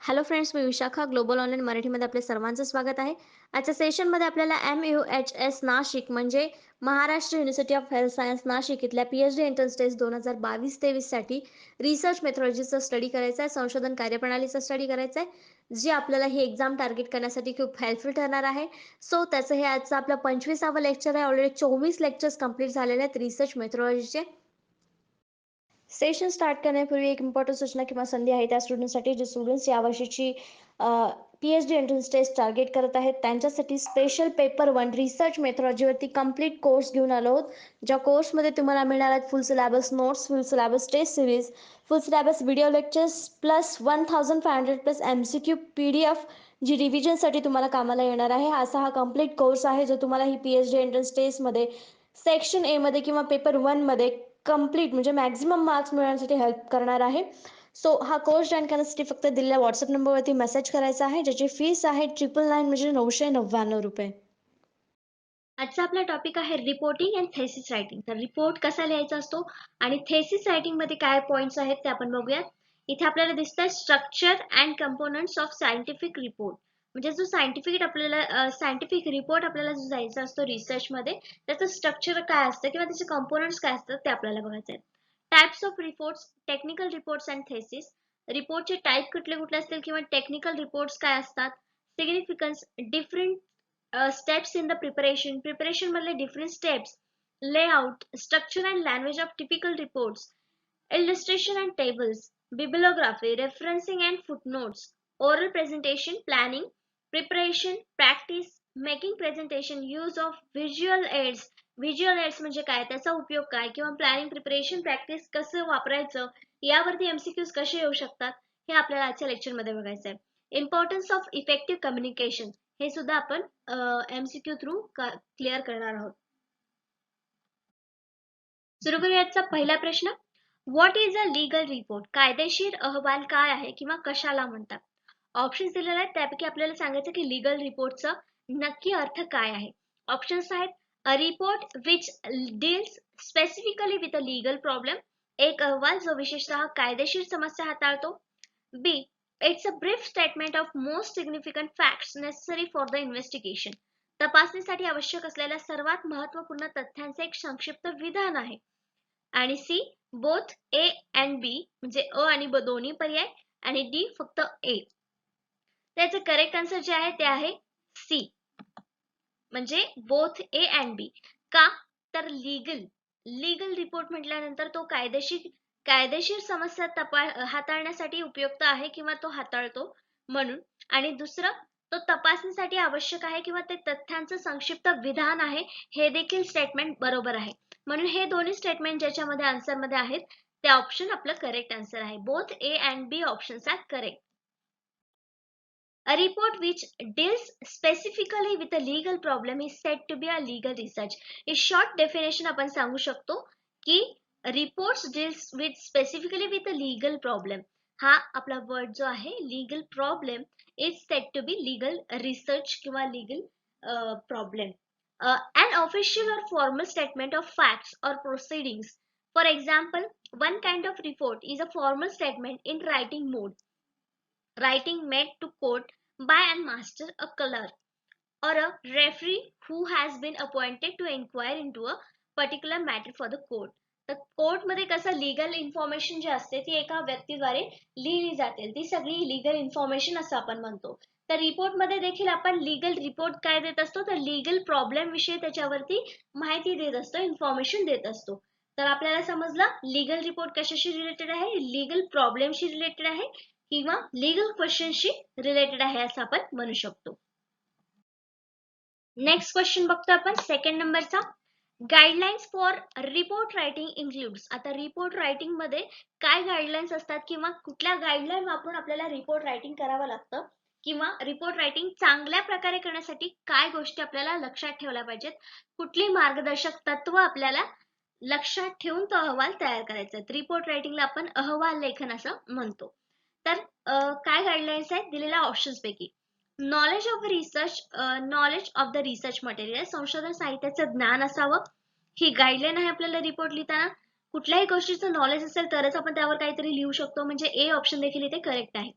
Hello friends, मी Vishakha global online मराठीमध्ये आपल्या सर्वांचं स्वागत आहे. आजच्या सेशनमध्ये आपल्याला MUHS नाशिक म्हणजे Maharashtra university of health science Nashik इथल्या PhD एंट्रन्स टेस्ट 2022-23 साठी रिसर्च मेथॉलॉजीचा स्टडी करायचा आहे, संशोधन कार्यप्रणालीचा स्टडी करायचा आहे, जी आपल्याला ही एक्झाम टार्गेट करण्यासाठी खूप हेल्पफुल ठरणार आहे. सो त्याचं हे आजचं आपलं 25वां लेक्चर आहे. ऑलरेडी 24 लेक्चर्स कंप्लीट झालेले आहेत रिसर्च मेथॉलॉजीचे. सेशन स्टार्ट करण्यापूर्वी एक इम्पॉर्टंट सूचना किंवा संधी आहे त्या स्टुडंटसाठी जे स्टुडंट्स यावर्षीची PhD एंट्रन्स टेस्ट टार्गेट करत आहेत त्यांच्यासाठी स्पेशल पेपर 1 रिसर्च मेथॉलॉजीवरती कंप्लीट कोर्स घेऊन आलो आहोत. ज्या कोर्समध्ये तुम्हाला मिळणार आहेत full syllabus notes, full syllabus test series, full syllabus video lectures plus 1500 plus MCQ PDF जी रिव्हिजनसाठी तुम्हाला कामाला येणार आहे. असा हा कंप्लीट कोर्स आहे जो तुम्हाला ही PhD एंट्रन्स टेस्टमध्ये सेक्शन ए मध्ये किंवा पेपर 1 मध्ये कंप्लीट म्हणजे मॅक्झिमम मार्क्स मिळवण्यासाठी हेल्प करणार आहे. सो हा कोर्स जॉईन करण्यासाठी फक्त दिलेल्या व्हॉट्सअप नंबरवरती मेसेज करायचा आहे, ज्याची फीस आहे 999 म्हणजे ₹999. आजचा आपला टॉपिक आहे रिपोर्टिंग अँड थेसिस रायटिंग. तर रिपोर्ट कसा लिहायचा असतो आणि थेसिस रायटिंग मध्ये काय पॉइंट्स आहेत ते आपण बघूयात. इथे आपल्याला दिसतंय structure and components of scientific report. म्हणजे जो सायंटिफिक रिपोर्ट आपल्याला जो जायचा असतो रिसर्च मध्ये त्याचं स्ट्रक्चर काय असतं किंवा त्याचे कंपोनंट्स काय असतात ते आपल्याला बघायचे आहेत. Types of reports, technical reports and thesis. रिपोर्टचे टाइप कुठले कुठले असतील किंवा टेक्निकल रिपोर्ट्स काय असतात. Significance, different steps in the preparation मधले different steps, layout, structure and language of typical reports, illustration and tables, bibliography, referencing and footnotes, oral presentation, planning, preparation, practice, making presentation, use of visual aids म्हणजे काय, त्याचा उपयोग काय किंवा planning, preparation, practice कसं वापरायचं यावरती MCQs कसे येऊ शकतात हे आपल्याला आजच्या लेक्चर मध्ये बघायचं आहे. इम्पॉर्टन्स ऑफ इफेक्टिव्ह कम्युनिकेशन हे सुद्धा आपण MCQ थ्रू क्लिअर करणार आहोत. सुरू करूयाचा पहिला प्रश्न. What is a legal report? कायदेशीर अहवाल काय आहे किंवा कशाला म्हणतात? ऑप्शन्स दिलेले आहेत त्यापैकी आपल्याला सांगायचं की लीगल रिपोर्टचा नक्की अर्थ काय आहे. ऑप्शन्स आहेत a report which deals specifically with a legal problem, एक अहवाल जो विशेषतः कायदेशीर समस्या हाताळतो. B, it's a brief statement of most significant facts necessary for the investigation, तपासणीसाठी आवश्यक असलेल्या सर्वात महत्त्वपूर्ण तथ्यांचे एक संक्षिप्त विधान आहे. आणि सी, बोथ ए अँड बी म्हणजे अ आणि ब दोन्ही पर्याय आणि डी फक्त ए. त्याचं करेक्ट आन्सर जे आहे ते आहे सी म्हणजे बोथ ए अँड बी. का तर लीगल रिपोर्ट म्हटल्यानंतर तो कायदेशीर समस्या हाताळण्यासाठी उपयुक्त आहे किंवा तो हाताळतो म्हणून. आणि दुसरं, तो तपासणीसाठी आवश्यक आहे किंवा ते तथ्यांचं संक्षिप्त विधान आहे हे देखील स्टेटमेंट बरोबर आहे. म्हणून हे दोन्ही स्टेटमेंट ज्याच्यामध्ये आन्सर मध्ये आहेत ते ऑप्शन आपलं करेक्ट आन्सर आहे. Both A and B options are correct. A report which deals specifically with a legal problem is said to be a legal research. In short definition आपण सांगू शकतो की reports deals with specifically with a legal problem. हा आपला word जो आहे legal problem is said to be legal research किंवा legal problem. An official or formal statement of facts or proceedings. For example, one kind of report is a formal statement in writing mode. Writing made to court by and master a clerk or a referee who has been appointed to inquire into a particular matter for the court. तर court मध्ये कसं legal information जी असते ती एका व्यक्तीद्वारे लिहिली जाते, ती सगळी लीगल इन्फॉर्मेशन असं आपण म्हणतो. तर रिपोर्ट मध्ये देखील आपण लीगल रिपोर्ट काय देत असतो तर लीगल प्रॉब्लेम विषयी त्याच्यावरती माहिती देत असतो, इन्फॉर्मेशन देत असतो. तर आपल्याला समजलं लीगल रिपोर्ट कशाशी रिलेटेड आहे, लीगल प्रॉब्लेमशी रिलेटेड आहे किंवा लीगल क्वेश्चनशी रिलेटेड आहे असं आपण म्हणू शकतो. नेक्स्ट क्वेश्चन बघतो आपण सेकंड नंबरचा. Guidelines for report writing includes. आता रिपोर्ट रायटिंग मध्ये काय गाईडलाईन्स असतात किंवा कुठल्या गाईडलाईन वापरून आपल्याला रिपोर्ट रायटिंग करावं लागतं किंवा रिपोर्ट रायटिंग चांगल्या प्रकारे करण्यासाठी काय गोष्टी आपल्याला लक्षात ठेवल्या पाहिजेत, कुठली मार्गदर्शक तत्व आपल्याला लक्षात ठेवून तो अहवाल तयार करायचा. रिपोर्ट रायटिंगला आपण अहवाल लेखन असं म्हणतो. तर काय गाईडलाईन्स आहेत दिलेल्या ऑप्शन्स पैकी. Knowledge of the research material, संशोधन साहित्याचं ज्ञान असावं ही गाईडलाईन आहे आपल्याला रिपोर्ट लिहिताना. कुठल्याही गोष्टीचं नॉलेज असेल तरच आपण त्यावर काहीतरी लिहू शकतो म्हणजे ए ऑप्शन देखील इथे करेक्ट आहे.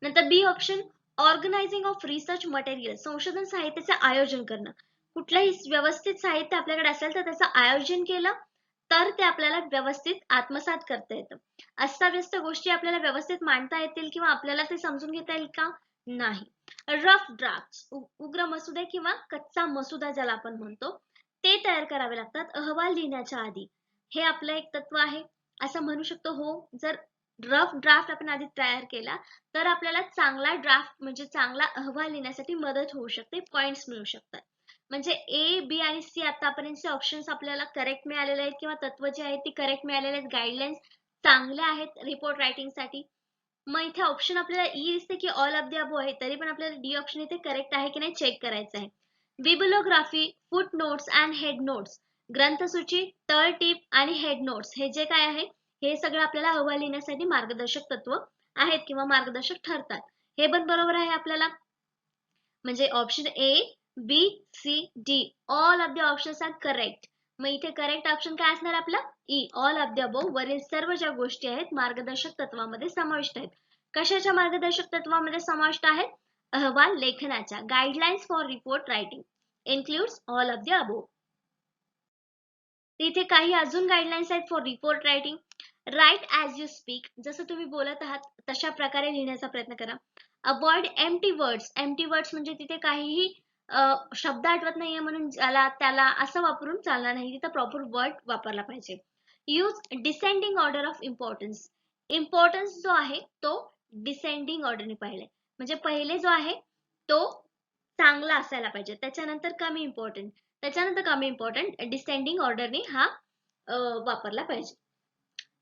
नंतर B option, organising of research material, संशोधन साहित्याचे आयोजन करणं. कुठलंही व्यवस्थित साहित्य आपल्याकडे असेल तर त्याचं आयोजन केलं तर ते आपल्याला व्यवस्थित आत्मसात करता येतं. अस्ताव्यस्त गोष्टी आपल्याला व्यवस्थित मांडता येतील किंवा आपल्याला ते समजून घेता येईल का? नाही. रफ ड्राफ्ट, उग्र मसुदा किंवा कच्चा मसुदा ज्याला आपण म्हणतो, ते तयार करावे लागतात अहवाल लिहिण्याच्या आधी. हे आपलं एक तत्व आहे असं म्हणू शकतो. हो, जर रफ ड्राफ्ट आपण आधी तयार केला तर आपल्याला चांगला ड्राफ्ट म्हणजे चांगला अहवाल लिहिण्यासाठी मदत होऊ शकते, पॉइंट्स मिळू शकतात. म्हणजे ए, बी आणि सी आतापर्यंतचे ऑप्शन्स आपल्याला करेक्ट मिळालेले आहेत किंवा तत्व जे आहेत ती करेक्ट मिळालेले आहेत, गाईडलाईन्स चांगल्या आहेत रिपोर्ट रायटिंग साठी. मग इथे ऑप्शन आपल्याला ई दिसते की ऑल ऑफ द अबो आहे, तरी पण आपल्याला डी ऑप्शन इथे करेक्ट आहे की नाही चेक करायचं आहे. Bibliography, footnotes and headnotes, ग्रंथसूची, तळटीप आणि हेड नोट्स हे जे काय आहे हे सगळं आपल्याला अहवाल लिहिण्यासाठी मार्गदर्शक तत्व आहेत किंवा मार्गदर्शक ठरतात. हे पण बरोबर आहे आपल्याला. म्हणजे option A, B, C, D all of the options are correct. मग इथे करेक्ट ऑप्शन काय असणार आपला? E, all of the above. वरील सर्व ज्या गोष्टी आहेत मार्गदर्शक तत्वामध्ये समाविष्ट आहेत. कशाच्या मार्गदर्शक तत्वामध्ये समाविष्ट आहेत? अहवाल लेखनाच्या. Guidelines for report writing includes all of the above. तिथे काही अजून गाईडलाईन्स आहेत for report writing. Write as you speak, जसं तुम्ही बोलत आहात तशा प्रकारे लिहिण्याचा प्रयत्न करा. Avoid empty words, empty words म्हणजे तिथे काहीही शब्द आठवत नाहीये म्हणून ज्याला त्याला असं वापरून चालणार नाही, तिथं प्रॉपर वर्ड वापरला पाहिजे. Use descending order of importance, importance जो आहे तो डिसेंडिंग ऑर्डरने पाहिजे, म्हणजे पहिले जो आहे तो चांगला असायला पाहिजे, त्याच्यानंतर कमी इम्पॉर्टंट, त्याच्यानंतर कमी इम्पॉर्टंट, डिसेंडिंग ऑर्डरने हा वापरला पाहिजे.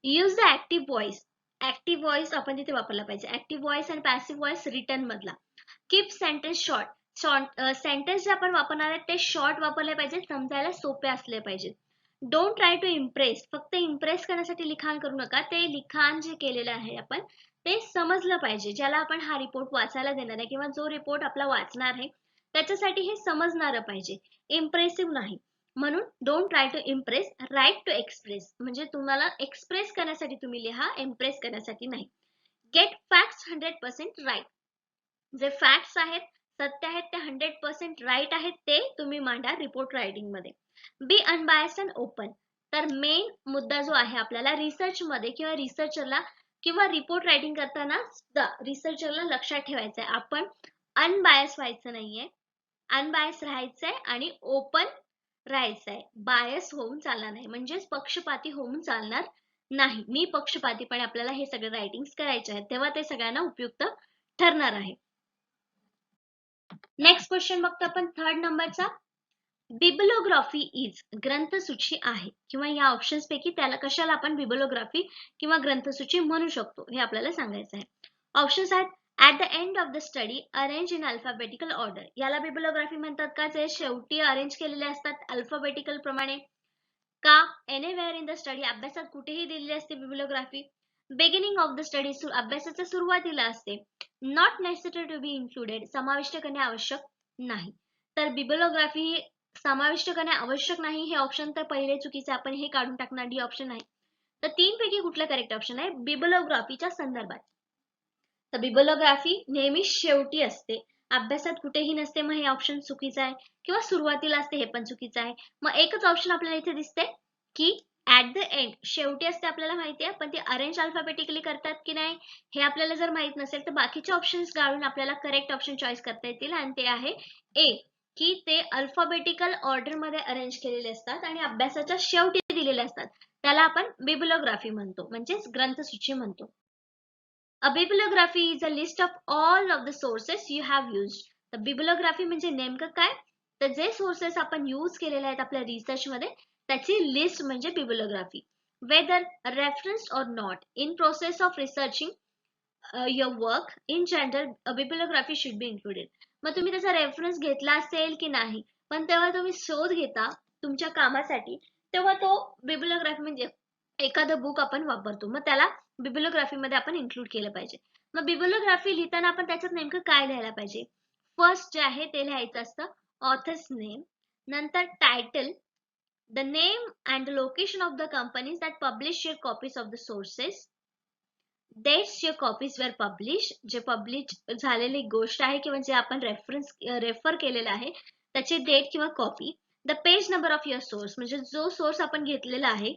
Use the active voice, active voice आपण तिथे वापरला पाहिजे. ऍक्टिव्ह व्हॉइस आणि पॅसिव्ह व्हॉइस रिटर्न मधला. कीप सेंटेन्स शॉर्ट, सेंटेन्स जे आपण वापरणार आहे ते शॉर्ट वापरले पाहिजे, समजायला सोपे असले पाहिजे. डोंट ट्राय टू इम्प्रेस, फक्त इम्प्रेस करण्यासाठी लिखाण करू नका, ते लिखाण जे केलेलं आहे आपण ते समजलं पाहिजे. ज्याला आपण हा रिपोर्ट वाचायला देणार आहे किंवा जो रिपोर्ट आपला वाचणार आहे त्याच्यासाठी हे समजणारं पाहिजे, इम्प्रेसिव्ह नाही. म्हणून don't try to impress, write to express, म्हणजे तुम्हाला एक्सप्रेस करण्यासाठी तुम्ही लिहा, इम्प्रेस करण्यासाठी नाही. गेट फॅक्ट्स 100% राईट, जे फॅक्ट्स आहेत, सत्य आहेत ते 100% राईट आहेत ते तुम्ही मांडा रिपोर्ट रायटिंग मध्ये. बी अनबायस्ड अँड ओपन, तर मेन मुद्दा जो आहे आपल्याला रिसर्च मध्ये किंवा रिसर्चरला किंवा रिपोर्ट रायटिंग करताना रिसर्चरला लक्षात ठेवायचं आहे, आपण अनबायस व्हायचं नाहीये, अनबायस राहायचंय आणि ओपन राहायचंय. बायस होऊन चालणार नाही, म्हणजेच पक्षपाती होऊन चालणार नाही. निपक्षपातीपणे आपल्याला हे सगळे रायटिंग्स करायचे आहेत, तेव्हा ते सगळ्यांना उपयुक्त ठरणार आहे. नेक्स्ट क्वेश्चन बघतो आपण थर्ड नंबरचा. बिब्लिओग्राफी इज, ग्रंथसूची आहे किंवा या ऑप्शन्स पैकी त्याला कशाला आपण बिब्लिओग्राफी किंवा ग्रंथसूची म्हणू शकतो हे आपल्याला सांगायचं आहे. ऑप्शन्स आहेत. At the end of the study arrange in alphabetical order, याला बिब्लिओग्राफी म्हणतात का? जे शेवटी अरेंज केलेले असतात अल्फाबेटिकल प्रमाणे. का? एनीवेअर इन द स्टडी, अभ्यासात कुठेही दिलेली असते bibliography. Beginning of the study, अभ्यासाच्या सुरुवातीला असते. Not necessary to be included, समाविष्ट करणे आवश्यक नाही. तर बिब्लिओग्राफी समाविष्ट करणे आवश्यक नाही हे ऑप्शन तर पहिले चुकीचे, आपण हे काढून टाकणार, डी ऑप्शन आहे. तर तीन पैकी कुठलं करेक्ट ऑप्शन आहे बिब्लिओग्राफीच्या संदर्भात? तर बिब्लिओग्राफी नेहमी शेवटी असते, अभ्यासात कुठेही नसते, मग हे ऑप्शन चुकीचं आहे. किंवा सुरुवातीला असते, हे पण चुकीचं आहे. मग एकच ऑप्शन आपल्याला इथे दिसते की ऍट द एंड, शेवटी असते आपल्याला माहिती आहे, पण ते अरेंज अल्फाबेटिकली करतात की नाही हे आपल्याला जर माहित नसेल तर बाकीचे ऑप्शन्स गाळून आपल्याला करेक्ट ऑप्शन चॉईस करता येतील, आणि ते आहे ए, की ते अल्फाबेटिकल ऑर्डर मध्ये अरेंज केलेले असतात आणि अभ्यासाच्या शेवटी दिलेले असतात, त्याला आपण बिब्लिओग्राफी म्हणतो, म्हणजेच ग्रंथसूची म्हणतो. A bibliography is a list of all of the sources you have used. तर बिब्लिओग्राफी म्हणजे नेमकं काय? तर जे सोर्सेस आपण यूज केलेले आहेत आपल्या रिसर्च मध्ये त्याची लिस्ट म्हणजे बिब्लिओग्राफी. वेदर रेफरन्स्ड और not in process of researching your work in general, bibliography should be included. मग तुम्ही त्याचा रेफरन्स घेतला असेल की नाही, पण तेव्हा तुम्ही शोध घेता तुमच्या कामासाठी, तेव्हा तो बिब्लिओग्राफी म्हणजे एखादं बुक आपण वापरतो, मग त्याला बिब्लिओग्राफी मध्ये आपण इन्क्लूड केलं पाहिजे. मग बिब्लिओग्राफी लिहिताना आपण त्याच्यात नेमकं काय लिहायला पाहिजे? फर्स्ट जे आहे ते लिहायचं असतं ऑथर्स नेम, नंतर title, the name and the location of the companies that publish your copies of the sources, dates your copies वर पब्लिश, जे पब्लिश झालेली गोष्ट आहे किंवा जे आपण रेफर केलेलं आहे त्याची डेट किंवा copy. The page number of your source, म्हणजे जो सोर्स आपण घेतलेला आहे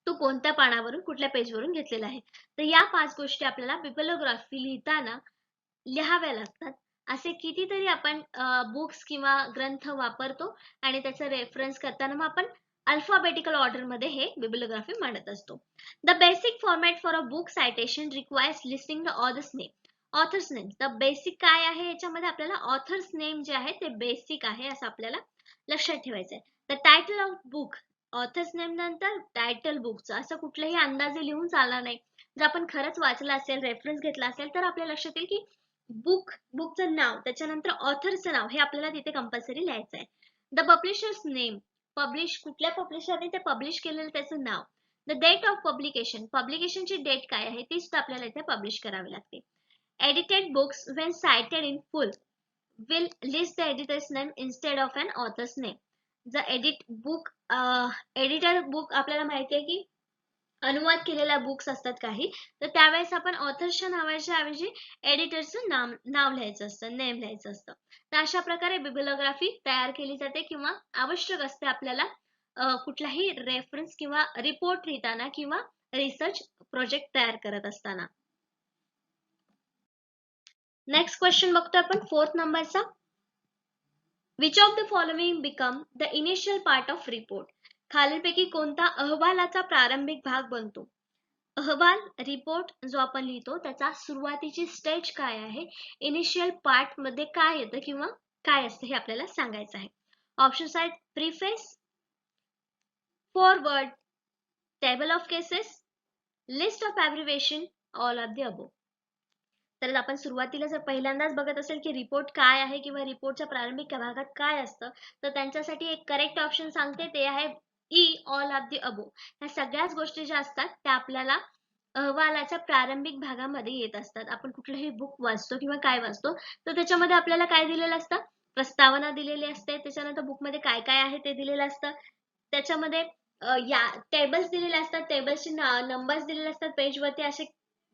तो कोणत्या पानावरून कुठल्या पेजवरून घेतलेला आहे. तर या 5 गोष्टी आपल्याला बिब्लिओग्राफी लिहिताना लिहाव्या लागतात. असे कितीतरी आपण बुक्स किंवा ग्रंथ वापरतो आणि त्याचा रेफरन्स करताना मग आपण अल्फाबेटिकल ऑर्डर मध्ये हे बिब्लिओग्राफी मांडत असतो. The basic format for a book citation requires listing the author's name. Author's name the basic काय आहे, याच्यामध्ये आपल्याला ऑथर्स नेम जे आहे ते बेसिक आहे असं आपल्याला लक्षात ठेवायचं आहे. The title of book, author's name नंतर टायटल बुकचं असं कुठलेही अंदाजे लिहून चालणार नाही. जर आपण खरंच वाचलं असेल, रेफरन्स घेतला असेल तर आपल्या लक्षात येईल की बुकचं नाव त्याच्यानंतर ऑथरचं नाव हे आपल्याला तिथे कंपल्सरी लिहायचं आहे. द पब्लिशर्स नेम, पब्लिश कुठल्या पब्लिशरने ते पब्लिश केलेलं त्याचं नाव. द डेट ऑफ पब्लिकेशन, पब्लिकेशनची डेट काय आहे ती सुद्धा आपल्याला इथे पब्लिश करावी लागते. Edited books when cited in full will list the editor's name instead of an author's name. जर एडिटर बुक आपल्याला माहिती आहे की अनुवाद केलेल्या बुक्स असतात काही, तर त्यावेळेस आपण ऑथरच्या नावाच्या ऐवजी एडिटरचं नाव लिहायचं असतं, नेम लिहायचं असतं. तर अशा प्रकारे बिब्लिओग्राफी तयार केली जाते किंवा आवश्यक असते आपल्याला कुठलाही रेफरन्स किंवा रिपोर्ट लिहिताना किंवा रिसर्च प्रोजेक्ट तयार करत असताना. नेक्स्ट क्वेश्चन बघतो आपण 4th नंबरचा. Which of the following become the initial part of report. खालीलपैकी कोणता अहवालाचा प्रारंभिक भाग बनतो. अहवाल रिपोर्ट जो आपण लिहितो त्याचा सुरुवातीची स्टेज काय आहे, इनिशियल पार्ट मध्ये काय येतं किंवा काय असतं हे आपल्याला सांगायचं आहे. ऑप्शन्स आहेत preface, foreword, table of cases, list of abbreviation, all of the above. तर आपण सुरुवातीला जर पहिल्यांदाच बघत असेल की रिपोर्ट काय आहे किंवा रिपोर्टच्या प्रारंभिक भागात काय असतं, तर त्यांच्यासाठी एक करेक्ट ऑप्शन सांगते, ते आहे E, all of the above. ह्या सगळ्याच गोष्टी ज्या असतात त्या आपल्याला अहवालाच्या प्रारंभिक भागामध्ये येत असतात. आपण कुठलंही बुक वाचतो किंवा काय वाचतो तर त्याच्यामध्ये आपल्याला काय दिलेलं असतं, प्रस्तावना दिलेली असते, त्याच्यानंतर बुकमध्ये काय काय आहे ते दिलेलं असतं, त्याच्यामध्ये या टेबल्स दिलेले असतात, टेबल्सचे नंबर्स दिलेले असतात, पेजवरती असे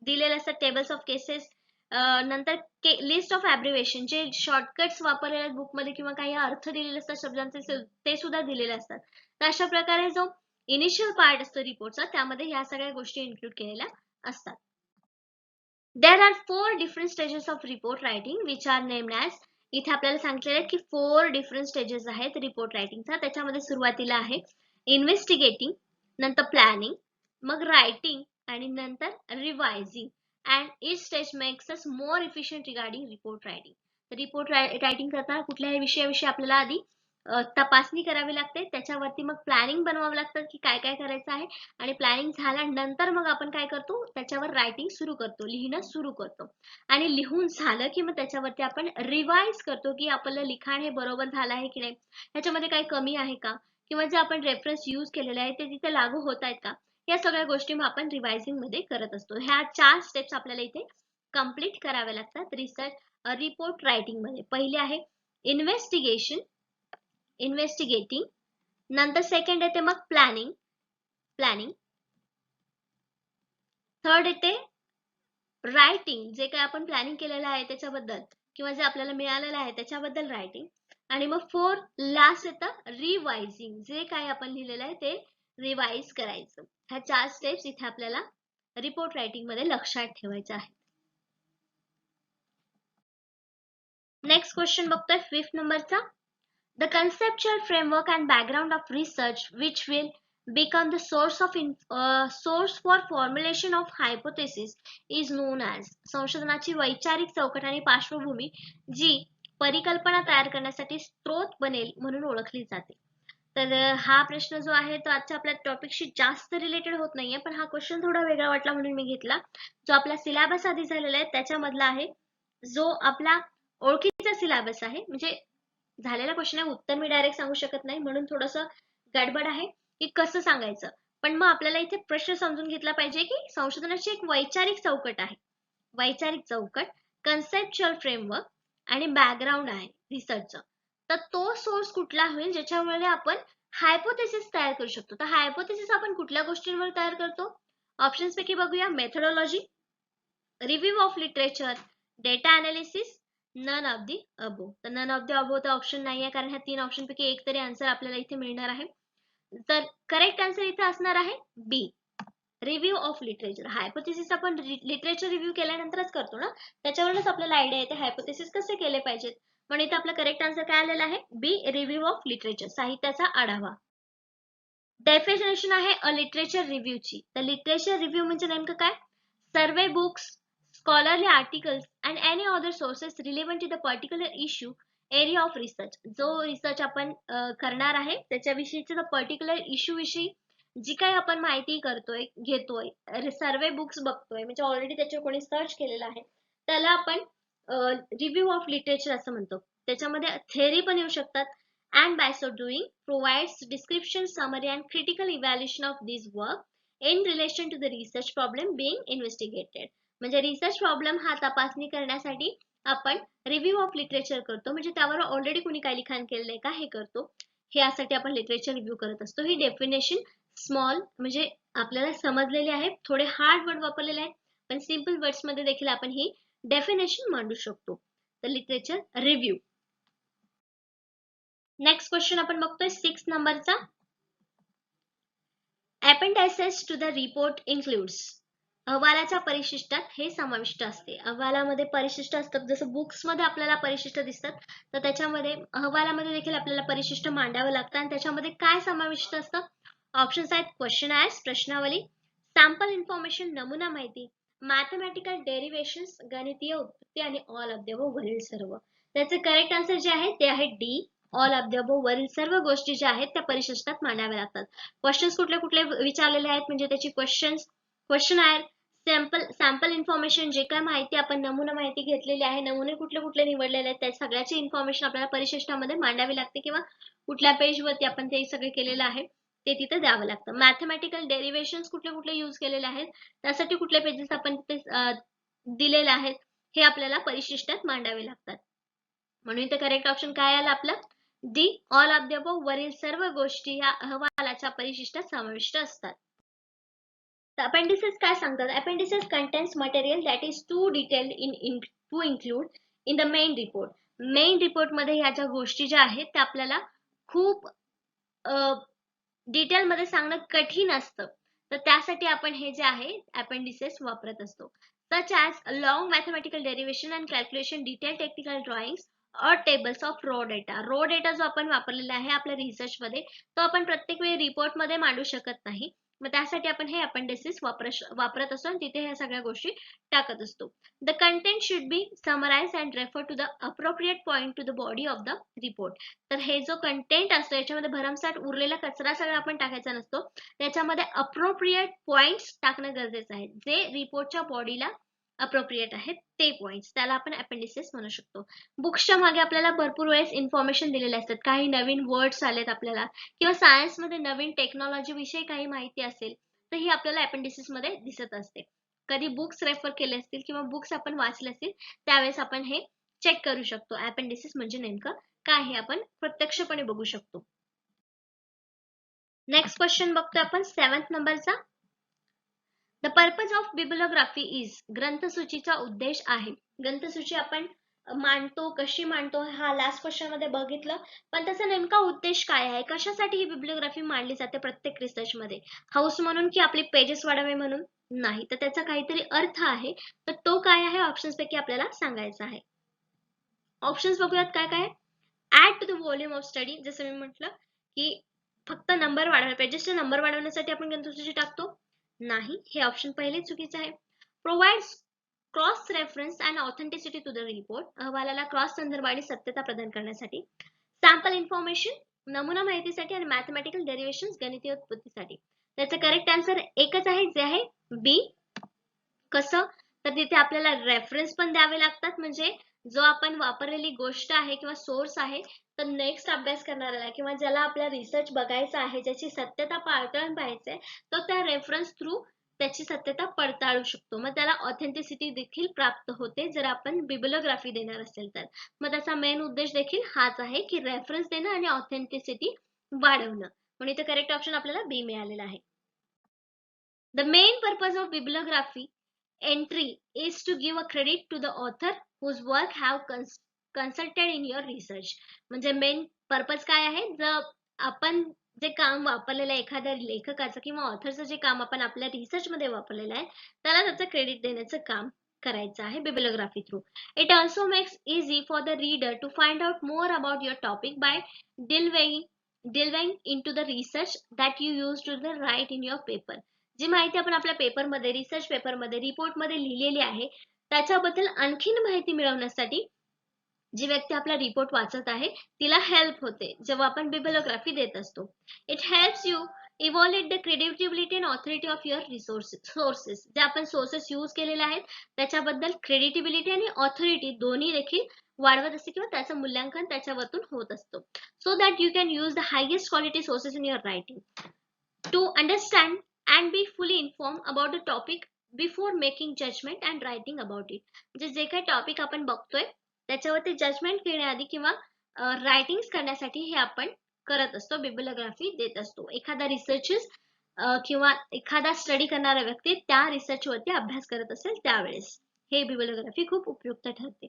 दिलेले असतात टेबल्स ऑफ केसेस. नंतर लिस्ट ऑफ ॲब्रिव्हिएशन, जे शॉर्टकट्स वापरलेले आहेत बुकमध्ये किंवा काही अर्थ दिलेले असतात शब्दांचे ते सुद्धा दिलेले असतात. तर अशा प्रकारे जो इनिशियल पार्ट असतो रिपोर्टचा त्यामध्ये ह्या सगळ्या गोष्टी इन्क्लूड केलेल्या असतात. There are 4 different stages of report writing which are named as. इथे आपल्याला सांगितलेले आहेत की 4 डिफरंट स्टेजेस आहेत रिपोर्ट रायटिंगचा. त्याच्यामध्ये सुरुवातीला आहे इन्व्हेस्टिगेटिंग, नंतर प्लॅनिंग, मग रायटिंग आणि नंतर revising. And each stage makes us more efficient regarding report writing. Report writing करताना कुठल्याही विषयाविषयी आपल्याला आधी तपासणी करावी लागते, त्याच्यावरती मग प्लॅनिंग बनवावं लागतं की काय काय करायचं आहे, आणि प्लॅनिंग झाल्यानंतर मग आपण काय करतो, त्याच्यावर रायटिंग सुरू करतो, लिहिणं सुरू करतो. आणि लिहून झालं की मग त्याच्यावरती आपण रिवाइज करतो की आपलं लिखाण हे बरोबर झालं आहे की नाही, ह्याच्यामध्ये काही कमी आहे का, किंवा जे आपण रेफरन्स यूज केलेले आहे ते तिथे लागू होत आहेत का, या सगळ्या गोष्टी मग आपण रिवायझिंग मध्ये करत असतो. ह्या 4 स्टेप्स आपल्याला इथे कम्प्लीट कराव्या लागतात रिपोर्ट रायटिंग मध्ये. पहिले आहे इन्व्हेस्टिगेशन, इन्व्हेस्टिगेटिंग, नंतर सेकंड येते मग प्लॅनिंग, थर्ड येते रायटिंग, जे काय आपण प्लॅनिंग केलेलं आहे त्याच्याबद्दल किंवा जे आपल्याला मिळालेलं आहे त्याच्याबद्दल रायटिंग, आणि मग फोर्थ लास्ट येतं रिवायझिंग, जे काय आपण लिहिलेलं आहे ते रिवाइज करायचं. ह्या 4 स्टेप्स इथे आपल्याला रिपोर्ट रायटिंग मध्ये लक्षात ठेवायचं आहे. नेक्स्ट क्वेश्चन बघतोय 5th नंबरचा. The conceptual framework and background of research which will become the source for formulation of hypothesis is known as. संशोधनाची वैचारिक चौकट आणि पार्श्वभूमी जी परिकल्पना तयार करण्यासाठी स्त्रोत बनेल म्हणून ओळखली जाते. तर हा प्रश्न जो आहे तो आजच्या आपल्या टॉपिकशी जास्त रिलेटेड होत नाहीये, पण हा क्वेश्चन थोडा वेगळा वाटला म्हणून मी घेतला. जो आपला सिलेबस आधी झालेला आहे त्याच्यामधला आहे, जो आपला ओळखीचा सिलेबस आहे. म्हणजे झालेला क्वेश्चन आहे, उत्तर मी डायरेक्ट सांगू शकत नाही म्हणून थोडस गडबड आहे की कसं सांगायचं. पण मग आपल्याला इथे प्रश्न समजून घेतला पाहिजे की संशोधनाची एक वैचारिक चौकट आहे, वैचारिक चौकट, कन्सेप्च्युअल फ्रेमवर्क आणि बॅकग्राऊंड आहे रिसर्चचं. तर तो सोर्स कुठला होईल ज्याच्यामुळे आपण हायपोथेसिस तयार करू शकतो. तर हायपोथेसिस आपण कुठल्या गोष्टींवर तयार करतो, ऑप्शन्स पैकी बघूया. Methodology, review of literature, data analysis, none of the above. तर नन ऑफ दी अबो तर ऑप्शन नाही आहे, कारण ह्या 3 ऑप्शन पैकी एक तरी आन्सर आपल्याला इथे मिळणार आहे. तर करेक्ट आन्सर इथे असणार आहे बी, रिव्ह्यू ऑफ लिटरेचर. हायपोथेसिस आपण लिटरेचर रिव्ह्यू केल्यानंतरच करतो ना, त्याच्यावरूनच आपल्याला आयडिया येते हायपोथेसिस कसे केले पाहिजेत. म्हणून इथे आपला करेक्ट आन्सर काय आलेला आहे बी, रिव्ह्यू ऑफ लिटरेचर, साहित्याचा आढावा. डेफिनेशन आहे अ लिटरेचर रिव्ह्यूची. तर लिटरेचर रिव्ह्यू म्हणजे नेमकं काय? Survey books, scholarly articles and any other sources relevant to the particular issue, area of research. जो रिसर्च आपण करणार आहे त्याच्याविषयीच्या पर्टिक्युलर इश्यू विषयी जी काही आपण माहिती करतोय, घेतोय, सर्वे बुक्स बघतोय, म्हणजे ऑलरेडी त्याच्यावर कोणी सर्च केलेलं आहे, त्याला आपण रिव्ह्यू ऑफ लिटरेचर असं म्हणतो. त्याच्यामध्ये थेअरी पण येऊ शकतात. And by so doing provides description, summary and critical evaluation of this work in relation to the research problem being investigated. म्हणजे रिसर्च प्रॉब्लेम हा तपासणी करण्यासाठी आपण रिव्ह्यू ऑफ लिटरेचर करतो, म्हणजे त्यावर ऑलरेडी कोणी काय लिखाण केलेलं आहे का हे करतो. हे यासाठी आपण लिटरेचर रिव्ह्यू करत असतो. ही डेफिनेशन स्मॉल म्हणजे आपल्याला समजलेली आहे, थोडे हार्ड वर्ड वापरलेले आहेत, पण सिंपल वर्ड्स मध्ये देखील आपण ही डेफिनेशन मांडू शकतो. तर लिटरेचर रिव्ह्यू. नेक्स्ट क्वेश्चन आपण बघतोय 6 नंबरचा. Appendices to the report includes. अहवालाच्या परिशिष्टात हे समाविष्ट असते. अहवालामध्ये परिशिष्ट असतात, जसं बुक्स मध्ये आपल्याला परिशिष्ट दिसतात, तर त्याच्यामध्ये अहवालामध्ये देखील आपल्याला परिशिष्ट मांडावं लागतं. आणि त्याच्यामध्ये काय समाविष्ट असतं? ऑप्शन्स आहेत क्वेश्चन आयर्स, प्रश्नावली, सॅम्पल इन्फॉर्मेशन, नमुना माहिती, मॅथमॅटिकल डेरिव्हेशन्स, गणितीय उत्पत्ती आणि ऑल ऑफ द अबोव वरील सर्व. त्याचे करेक्ट आन्सर जे आहे ते आहे D, all of the above वरील सर्व गोष्टी ज्या आहेत त्या परिशिष्टात मांडाव्या लागतात. क्वेश्चन्स कुठले कुठले विचारलेले आहेत म्हणजे त्याची क्वेश्चन आहे, सॅम्पल इन्फॉर्मेशन, जे काय माहिती आपण नमुना माहिती घेतलेली आहे, नमुने कुठले कुठले निवडलेले आहेत त्या सगळ्याची इन्फॉर्मेशन आपल्याला परिशिष्टामध्ये मांडावी लागते, किंवा कुठल्या पेजवरती आपण ते सगळे केलेलं आहे ते तिथे द्यावं लागतं. मॅथमॅटिकल डेरिव्हेशन्स कुठले कुठले यूज केलेले आहेत, त्यासाठी कुठले पेजेस आपण तिथे दिलेले आहेत हे आपल्याला परिशिष्टात मांडावे लागतात. म्हणून इथे करेक्ट ऑप्शन काय आलं आपलं D, all of the above वरील सर्व गोष्टी या अहवालाच्या परिशिष्टात समाविष्ट असतात. अपेंडिसेस काय सांगतात? Appendices contains material that is too detailed to include in the main report. Main report मध्ये ह्या ज्या गोष्टी ज्या आहेत त्या आपल्याला खूप डिटेल मध्ये सांगणं कठीण असतं, तर त्यासाठी आपण हे जे आहे अपेंडिसेस वापरत असतो. Such as long mathematical derivation and calculation, detail technical drawings और tables of raw data. Raw data जो आपण वापरलेला आहे आपल्या रिसर्च मध्ये, तो आपण प्रत्येक वेळी रिपोर्ट मध्ये मांडू शकत नाही, मग त्यासाठी आपण हे अपेंडिसेस वापरत असतो आणि तिथे ह्या सगळ्या गोष्टी टाकत असतो. The content should be summarise and refer to the appropriate point to the body of the report. तर हे जो कंटेंट असतो याच्यामध्ये भरमसाठ उरलेला कचरा सगळा आपण टाकायचा नसतो, त्याच्यामध्ये अप्रोप्रिएट पॉइंट्स टाकणं गरजेचं आहे, जे रिपोर्टच्या बॉडीला अप्रोप्रिएट आहेत ते पॉइंट्स, त्याला आपण अपेंडिसेस म्हणू शकतो. बुक्सच्या मागे आपल्याला भरपूर वेळेस इन्फॉर्मेशन दिलेले असतात, काही नवीन वर्ड्स आलेत आपल्याला, किंवा सायन्स मध्ये नवीन टेक्नॉलॉजी विषयी काही माहिती असेल तर ही आपल्याला अपेंडिसेस मध्ये दिसत असते. कधी बुक्स रेफर केले असतील किंवा बुक्स आपण वाचले असतील त्यावेळेस आपण हे चेक करू शकतो, अपेंडिसेस म्हणजे नेमकं काय हे आपण प्रत्यक्षपणे बघू शकतो. नेक्स्ट क्वेश्चन बघतो आपण 7th नंबरचा. The purpose of bibliography is. ग्रंथसूचीचा उद्देश आहे. ग्रंथसूची आपण मांडतो, कशी मांडतो हा लास्ट क्वेश्चन मध्ये बघितलं, पण त्याचा नेमका उद्देश काय आहे, कशासाठी ही बिब्लिओग्राफी मांडली जाते प्रत्येक रिसर्च मध्ये? हाऊस म्हणून की आपले पेजेस वाढावे म्हणून? नाही, तर त्याचा काहीतरी अर्थ आहे, तर तो काय आहे ऑप्शन्स पैकी आपल्याला सांगायचा आहे. ऑप्शन्स बघूयात काय काय. Add to the volume of study, जसं मी म्हटलं की फक्त नंबर वाढवायला, पेजेसचे नंबर वाढवण्यासाठी आपण ग्रंथसूची टाकतो? नाही, हे ऑप्शन पहिले चुकीचं आहे. Provides cross reference and authenticity to the report, अहवालाला क्रॉस संदर्भ आणि सत्यता प्रदान करण्यासाठी. सॅम्पल इन्फॉर्मेशन, नमुना माहितीसाठी, आणि मॅथमॅटिकल डेरिव्हेशन्स, गणितीय उत्पत्तीसाठी. त्याचं करेक्ट आन्सर एकच आहे, जे आहे बी. कसं? तर तिथे आपल्याला रेफरन्स पण द्यावे लागतात, म्हणजे जो आपण वापरलेली गोष्ट आहे किंवा सोर्स आहे, तर नेक्स्ट अभ्यास करणाऱ्याला किंवा ज्याला आपला रिसर्च बघायचा आहे, ज्याची सत्यता पडताळून पाहायचंय, तो त्या रेफरन्स थ्रू त्याची सत्यता पडताळू शकतो. मग त्याला ऑथेंटिसिटी देखील प्राप्त होते जर आपण बिब्लिओग्राफी देणार असेल तर. मग त्याचा मेन उद्देश देखील हाच आहे की रेफरन्स देणं आणि ऑथेंटिसिटी वाढवणं. म्हणून इथे करेक्ट ऑप्शन आपल्याला बी मिळालेला आहे. The main purpose of bibliography entry is to give a credit to the author whose work have consulted in your research. म्हणजे मेन पर्पज काय आहे, जर आपण जे काम वापरलेलं आहे एखाद्या लेखकाचं किंवा ऑथरचं जे काम आपण आपल्या रिसर्च मध्ये वापरलेलं आहे त्याला त्याचं क्रेडिट देण्याचं काम करायचं आहे bibliography through. It also makes easy for the reader to find out more about your topic by delving into the research that you used to the write in your paper. जी माहिती आपण आपल्या पेपरमध्ये, research पेपरमध्ये, रिपोर्टमध्ये लिहिलेली आहे त्याच्याबद्दल आणखीन माहिती मिळवण्यासाठी जी व्यक्ती आपला रिपोर्ट वाचत आहे तिला हेल्प होते जेव्हा आपण बिब्लिओग्राफी देत असतो. It helps you evaluate the credibility and authority of your sources. जे आपण सोर्सेस यूज केलेले आहेत त्याच्याबद्दल क्रेडिबिलिटी आणि ऑथॉरिटी दोन्ही देखील वाढवत असते किंवा त्याचं मूल्यांकन त्याच्यावरतून होत असतो. So that you can use the highest quality sources in your writing to understand and be fully informed about the topic before making judgment and writing about it. म्हणजे जे काही टॉपिक आपण बघतोय त्याच्यावरती जजमेंट घेण्याआधी किंवा रायटिंग करण्यासाठी हे आपण करत असतो, बिब्लिओग्राफी देत असतो. एखादा रिसर्चेस किंवा एखादा स्टडी करणारा व्यक्ती त्या रिसर्च वरती अभ्यास करत असेल त्यावेळेस हे बिब्लिओग्राफी खूप उपयुक्त ठरते.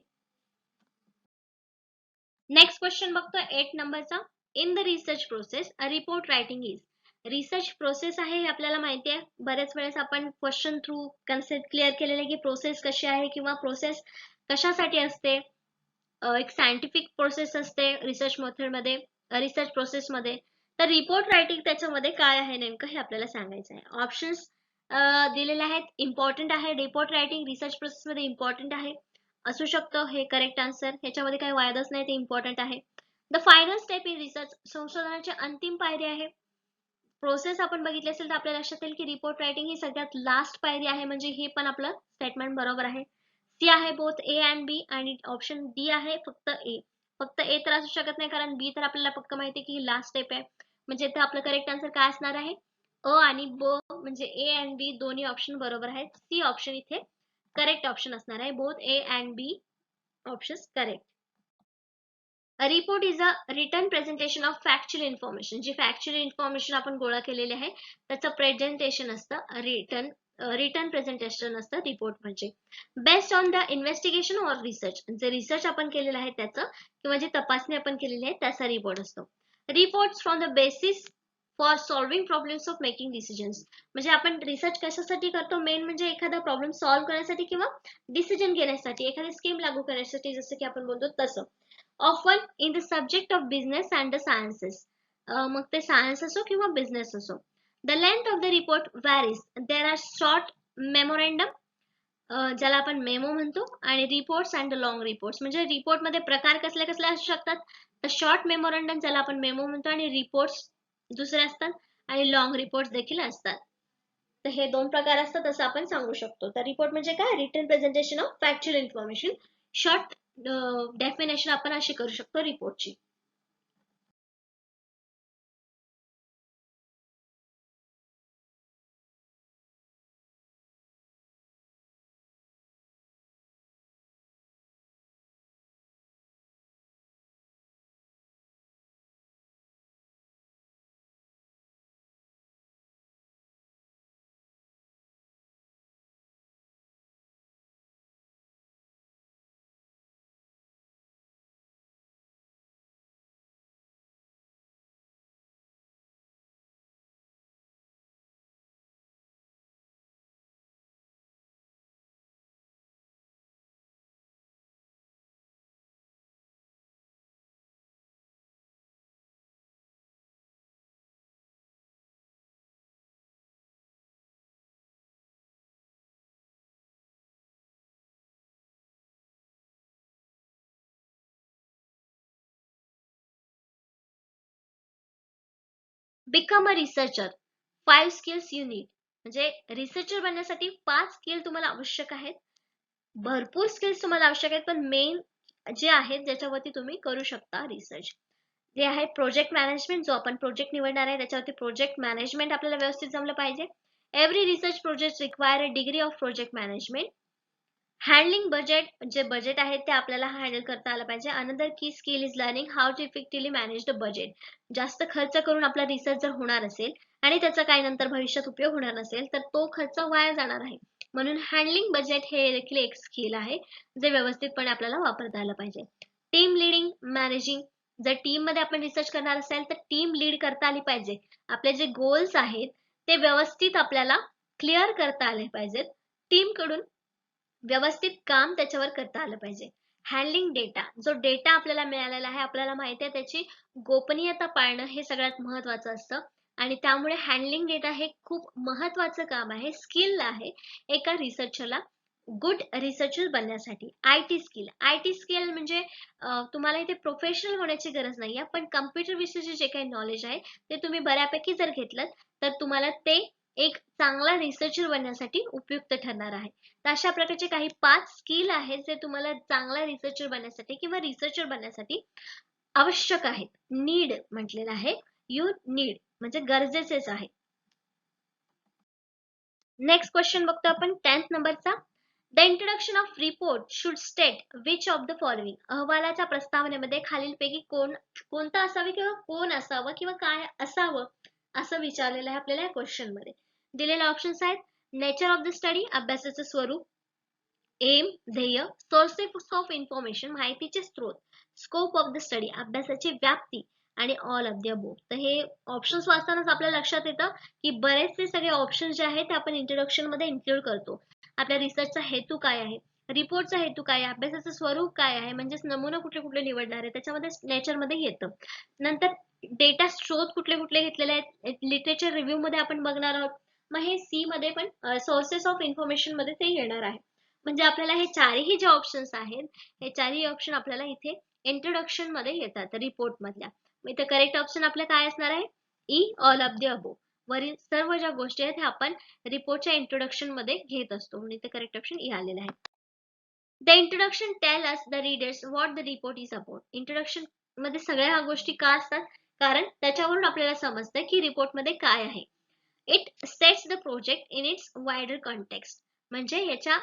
नेक्स्ट क्वेश्चन बघतोय 8 नंबरचा. In the research process a report writing is. Research process आहे हे आपल्याला माहिती आहे. बरेच वेळेस आपण क्वेश्चन थ्रू कन्सेप्ट क्लिअर केलेले की प्रोसेस कशी आहे किंवा प्रोसेस कशासाठी असते. एक सायंटिफिक प्रोसेस असते रिसर्च मेथडमध्ये, रिसर्च प्रोसेसमध्ये. तर रिपोर्ट रायटिंग त्याच्यामध्ये काय आहे नेमकं हे आपल्याला सांगायचं आहे. ऑप्शन्स दिलेले आहेत. इम्पॉर्टंट आहे रिपोर्ट रायटिंग रिसर्च प्रोसेसमध्ये इम्पॉर्टंट आहे असू शकतं हे करेक्ट आन्सर. ह्याच्यामध्ये काही वादच नाही, ते इम्पॉर्टंट आहे. The final step in research संशोधनाची अंतिम पायरी आहे. प्रोसेस आपण बघितली असेल तर आपल्या लक्षात येईल की रिपोर्ट रायटिंग ही सगळ्यात लास्ट पायरी आहे. म्हणजे हे पण आपलं स्टेटमेंट बरोबर आहे. सी आहे बोथ ए अँड बी आणि ऑप्शन डी आहे फक्त ए. फक्त ए तर असू शकत नाही कारण बी तर आपल्याला पक्क माहिती आहे की ही लास्ट स्टेप आहे. म्हणजे इथे आपलं करेक्ट आन्सर काय असणार आहे, अ आणि ब म्हणजे ए अँड बी दोन्ही ऑप्शन बरोबर आहेत. सी ऑप्शन इथे करेक्ट ऑप्शन असणार आहे. Both A and B options correct. A report is a written presentation of factual information. जी factual information आपण गोळा केलेली आहे त्याचं प्रेझेंटेशन असतं रिटर्न प्रेझेंटेशन असतं रिपोर्ट म्हणजे. Based on the investigation or research. जे रिसर्च आपण केलेलं आहे त्याचं किंवा जी तपासणी आपण केलेली आहे त्याचा रिपोर्ट असतो. Reports from the basis for solving problems of making decisions. म्हणजे आपण रिसर्च कशासाठी करतो, मेन म्हणजे एखादा प्रॉब्लेम सॉल्व्ह करण्यासाठी किंवा डिसिजन घेण्यासाठी, एखादी स्कीम लागू करण्यासाठी, जसं की आपण बोलतो तसं. Often in the subject of business and the sciences. मग ते सायन्स असो किंवा बिझनेस असो. The length of the report varies. There are short memorandum ज्याला आपण मेमो म्हणतो आणि reports and the long reports. म्हणजे रिपोर्ट मध्ये प्रकार कसले कसले असू शकतात, तर शॉर्ट मेमोरँडम ज्याला आपण मेमो म्हणतो आणि रिपोर्ट्स दुसरे असतात आणि लॉंग रिपोर्ट्स देखील असतात. तर हे दोन प्रकार असतात असं आपण सांगू शकतो. तर रिपोर्ट म्हणजे काय, written presentation of factual information. Short definition आपण अशी करू शकतो रिपोर्टची. Become a researcher 5 skills you need. म्हणजे रिसर्चर बनण्यासाठी 5 स्किल तुम्हाला आवश्यक आहेत. भरपूर स्किल्स तुम्हाला आवश्यक आहेत पण मेन जे आहेत ज्याच्यावरती तुम्ही करू शकता रिसर्च जे आहे प्रोजेक्ट मॅनेजमेंट. जो आपण प्रोजेक्ट निवडणार आहे त्याच्यावरती प्रोजेक्ट मॅनेजमेंट आपल्याला व्यवस्थित जमलं पाहिजे. Every research project require a degree of project management. Handling budget. जे बजेट आहे ते आपल्याला हँडल करता आलं पाहिजे. Another key skill is learning how to effectively manage the budget. जास्त खर्च करून आपला रिसर्च जर होणार असेल आणि त्याचा काही नंतर भविष्यात उपयोग होणार नसेल तर तो खर्च वाया जाणार आहे. म्हणून हँडलिंग बजेट हे देखील एक स्किल आहे जे व्यवस्थितपणे आपल्याला वापरता आलं पाहिजे. टीम लिडिंग, मॅनेजिंग, जर टीम मध्ये आपण रिसर्च करणार असेल तर टीम लीड करता आली पाहिजे. आपले जे गोल्स आहेत ते व्यवस्थित आपल्याला क्लिअर करता आले पाहिजेत. टीम कडून व्यवस्थित काम त्याच्यावर करता आलं पाहिजे. हँडलिंग डेटा, जो डेटा आपल्याला मिळालेला आहे आपल्याला माहिती आहे त्याची गोपनीयता पाळणं हे सगळ्यात महत्वाचं असतं आणि त्यामुळे हँडलिंग डेटा हे खूप महत्वाचं काम आहे, स्किल आहे एका रिसर्चरला गुड रिसर्चर बनण्यासाठी. आय टी स्किल म्हणजे तुम्हाला इथे प्रोफेशनल होण्याची गरज नाहीये, पण कम्प्युटर विषयीचे जे काही नॉलेज आहे ते तुम्ही बऱ्यापैकी जर घेतलं तर तुम्हाला ते एक चांगला रिसर्चर बनण्यासाठी उपयुक्त ठरणार आहे. तर अशा प्रकारचे काही 5 स्किल आहेत जे तुम्हाला चांगला रिसर्चर बनण्यासाठी किंवा रिसर्चर बनण्यासाठी आवश्यक आहेत. नीड म्हटलेलं आहे. यू नीड म्हणजे गरजेचेच आहे. नेक्स्ट क्वेश्चन बघतो आपण 10th नंबरचा. The introduction of report should state which of the following. अहवालाच्या प्रस्तावनेमध्ये खालीलपैकी कोणता असावे किंवा कोण असावं किंवा काय असावं असं विचारलेलं आहे आपल्याला या क्वेश्चन मध्ये. दिलेले ऑप्शन्स आहेत. नेचर ऑफ द स्टडी, अभ्यासाचं स्वरूप. एम, ध्येय. सोर्सेस ऑफ इन्फॉर्मेशन, माहितीचे स्रोत. स्कोप ऑफ द स्टडी, अभ्यासाची व्याप्ती. आणि ऑल ऑफ द अबोव. तर हे ऑप्शन्स वाचतानाच आपल्या लक्षात येतं की बरेचसे सगळे ऑप्शन्स जे आहेत ते आपण इंट्रोडक्शन मध्ये इन्क्लूड करतो. आपल्या रिसर्चचा हेतू काय आहे, रिपोर्टचा हेतू काय आहे, अभ्यासाचं स्वरूप काय आहे, म्हणजेच नमुना कुठले कुठले निवडणार आहे त्याच्यामध्ये नेचर मध्ये येतं. नंतर डेटा स्रोत कुठले कुठले घेतलेले आहेत, लिटरेचर रिव्ह्यू मध्ये आपण बघणार आहोत. मग हे सी मध्ये पण सोर्सेस ऑफ इन्फॉर्मेशन मध्ये ते येणार आहे. म्हणजे आपल्याला हे चारही जे ऑप्शन्स आहेत हे चारही ऑप्शन आपल्याला इथे इंट्रोडक्शन मध्ये येतात रिपोर्ट मधल्या. इथे करेक्ट ऑप्शन आपलं काय असणार आहे, E, all of the above. वरील सर्व ज्या गोष्टी आहेत ह्या आपण रिपोर्टच्या इंट्रोडक्शन मध्ये घेत असतो, म्हणून इथे करेक्ट ऑप्शन ई आलेलं आहे. The introduction tell us the readers what the report is about. Introduction मध्ये सगळ्या ह्या गोष्टी का असतात, कारण त्याच्यावरून आपल्याला समजतं की रिपोर्ट मध्ये काय आहे. It sets the project in its wider context. म्हणजे याच्या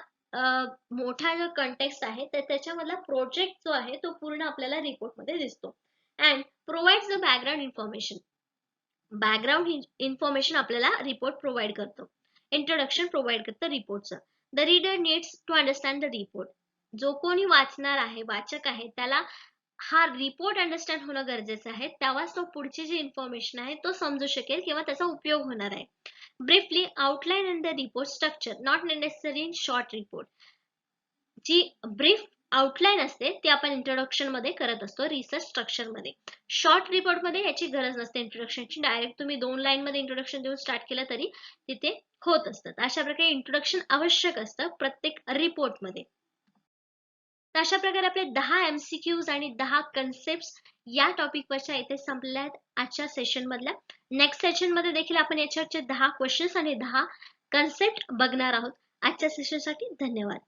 मोठा जो कंटेक्स्ट आहे तर त्याच्यामधला प्रोजेक्ट जो आहे तो पूर्ण आपल्याला रिपोर्ट मध्ये दिसतो. And provides the background information. Background information आपल्याला रिपोर्ट प्रोव्हाइड करतो. इंट्रोडक्शन प्रोव्हाइड करतं रिपोर्टचं. The reader needs to understand the report. जो कोणी वाचणार आहे, वाचक आहे, त्याला हा रिपोर्ट अंडरस्टँड होणं गरजेचं आहे, तेव्हाच तो पुढची जी इन्फॉर्मेशन आहे तो समजू शकेल किंवा त्याचा उपयोग होणार आहे. Briefly outline in the report structure, not necessary in short report. जी ब्रीफ आउटलाईन असते ती आपण इंट्रोडक्शन मध्ये करत असतो रिसर्च स्ट्रक्चर मध्ये. शॉर्ट रिपोर्ट मध्ये याची गरज नसते इंट्रोडक्शनची, डायरेक्ट तुम्ही 2 लाईन मध्ये इंट्रोडक्शन देऊन स्टार्ट केलं तरी तिथे होत असतं. अशा प्रकारे इंट्रोडक्शन आवश्यक असतं प्रत्येक रिपोर्ट मध्ये. तर अशा प्रकारे आपले 10 MCQs आणि 10 कन्सेप्ट या टॉपिक वरच्या इथे संपल्या आहेत आजच्या सेशन मधल्या. नेक्स्ट सेशन मध्ये देखील आपण याच्यावरचे 10 क्वेश्चन्स आणि 10 कन्सेप्ट बघणार आहोत. आजच्या सेशन साठी धन्यवाद.